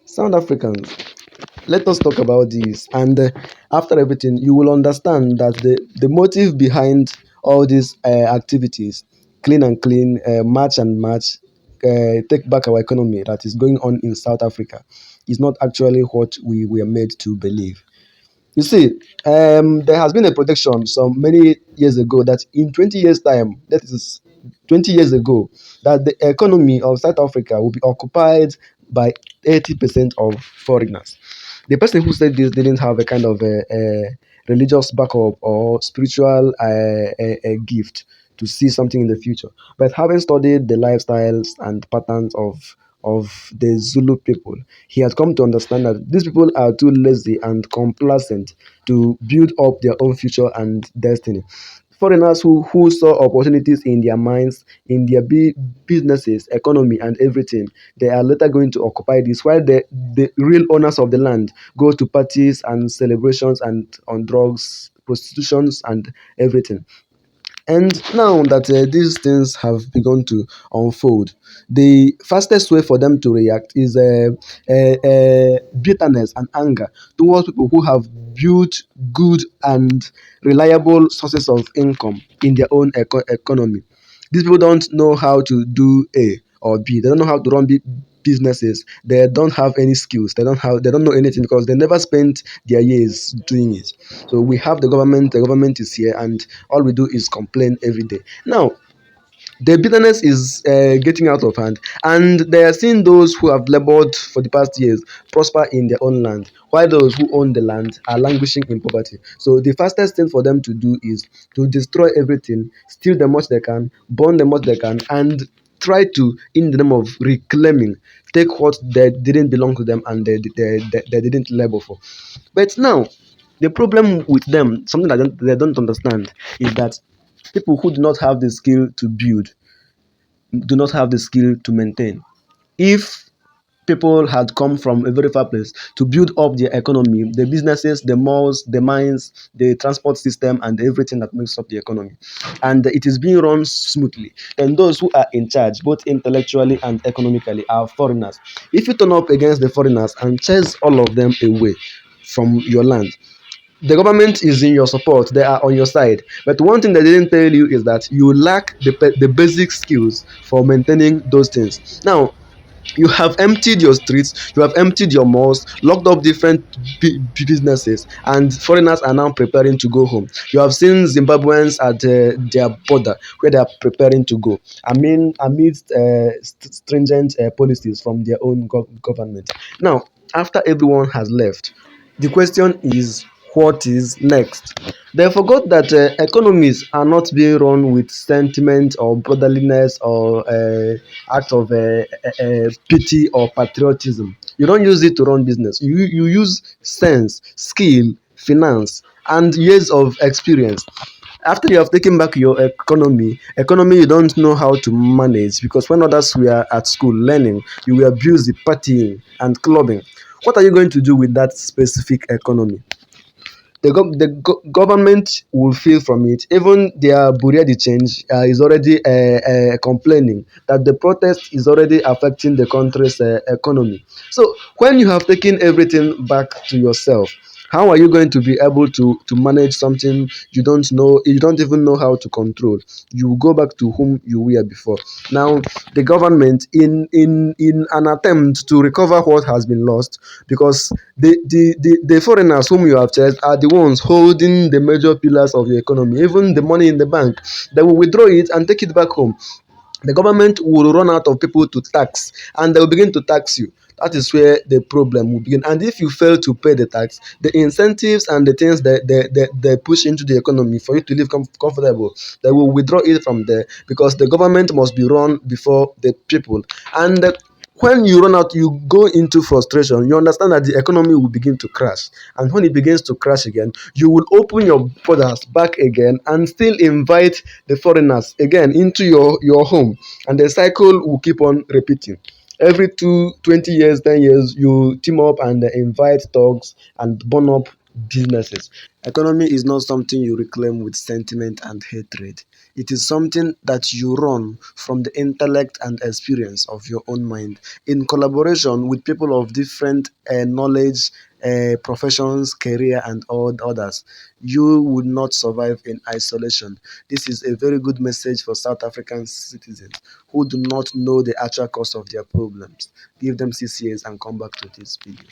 Sound Africans, let us talk about this. And after everything, you will understand that the motive behind all these activities, clean and clean, match and match, take back our economy that is going on in South Africa, is not actually what we were made to believe. You see, there has been a projection some many years ago that in 20 years' time, that is 20 years ago, that the economy of South Africa will be occupied by 80% of foreigners. The person who said this didn't have a kind of a religious backup or spiritual a gift to see something in the future. But having studied the lifestyles and patterns of the Zulu people, he had come to understand that these people are too lazy and complacent to build up their own future and destiny. Foreigners who saw opportunities in their minds, in their businesses, economy, and everything, they are later going to occupy this, while the real owners of the land go to parties and celebrations and on drugs, prostitutions, and everything. And now that these things have begun to unfold, the fastest way for them to react is bitterness and anger towards people who have built good and reliable sources of income in their own economy. These people don't know how to do A or B. They don't know how to run businesses. They don't have any skills. They don't know anything because they never spent their years doing it. So we have the government. The government is here, and all we do is complain every day. Now, the bitterness is getting out of hand, and they are seeing those who have labored for the past years prosper in their own land, while those who own the land are languishing in poverty. So the fastest thing for them to do is to destroy everything, steal the much they can, burn the much they can, and try to, in the name of reclaiming, take what they didn't belong to them and they didn't labor for. But now, the problem with them, something that they don't understand, is that people who do not have the skill to build do not have the skill to maintain. If people had come from a very far place to build up their economy, the businesses, the malls, the mines, the transport system, and everything that makes up the economy, and it is being run smoothly, then those who are in charge, both intellectually and economically, are foreigners. If you turn up against the foreigners and chase all of them away from your land, the government is in your support, they are on your side, but one thing they didn't tell you is that you lack the basic skills for maintaining those things. Now, you have emptied your streets, you have emptied your malls, locked up different businesses, and foreigners are now preparing to go home. You have seen Zimbabweans at their border where they are preparing to go. I mean, amidst stringent policies from their own government. Now, after everyone has left, the question is, what is next? They forgot that economies are not being run with sentiment or brotherliness or act of pity or patriotism. You don't use it to run business. You use sense, skill, finance, and years of experience. After you have taken back your economy you don't know how to manage, because when others were at school learning, you were busy partying and clubbing. What are you going to do with that specific economy? The government will feel from it. Even their Bureau de change is already complaining that the protest is already affecting the country's economy. So when you have taken everything back to yourself, how are you going to be able to manage something you don't know, you don't even know how to control? You go back to whom you were before. Now, the government, in an attempt to recover what has been lost, because the foreigners whom you have charged are the ones holding the major pillars of the economy, even the money in the bank. They will withdraw it and take it back home. The government will run out of people to tax, and they will begin to tax you. That is where the problem will begin. And if you fail to pay the tax, the incentives and the things that they push into the economy for you to live comfortable, they will withdraw it from there, because the government must be run before the people. And when you run out, you go into frustration. You understand that the economy will begin to crash. And when it begins to crash again, you will open your borders back again and still invite the foreigners again into your home. And the cycle will keep on repeating. Every 20 years, 10 years, you team up and invite thugs and burn up businesses. Economy is not something you reclaim with sentiment and hatred. It is something that you run from the intellect and experience of your own mind in collaboration with people of different knowledge, professions, career, and all others. You would not survive in isolation. This is a very good message for South African citizens who do not know the actual cause of their problems. Give them 6 years and come back to this video.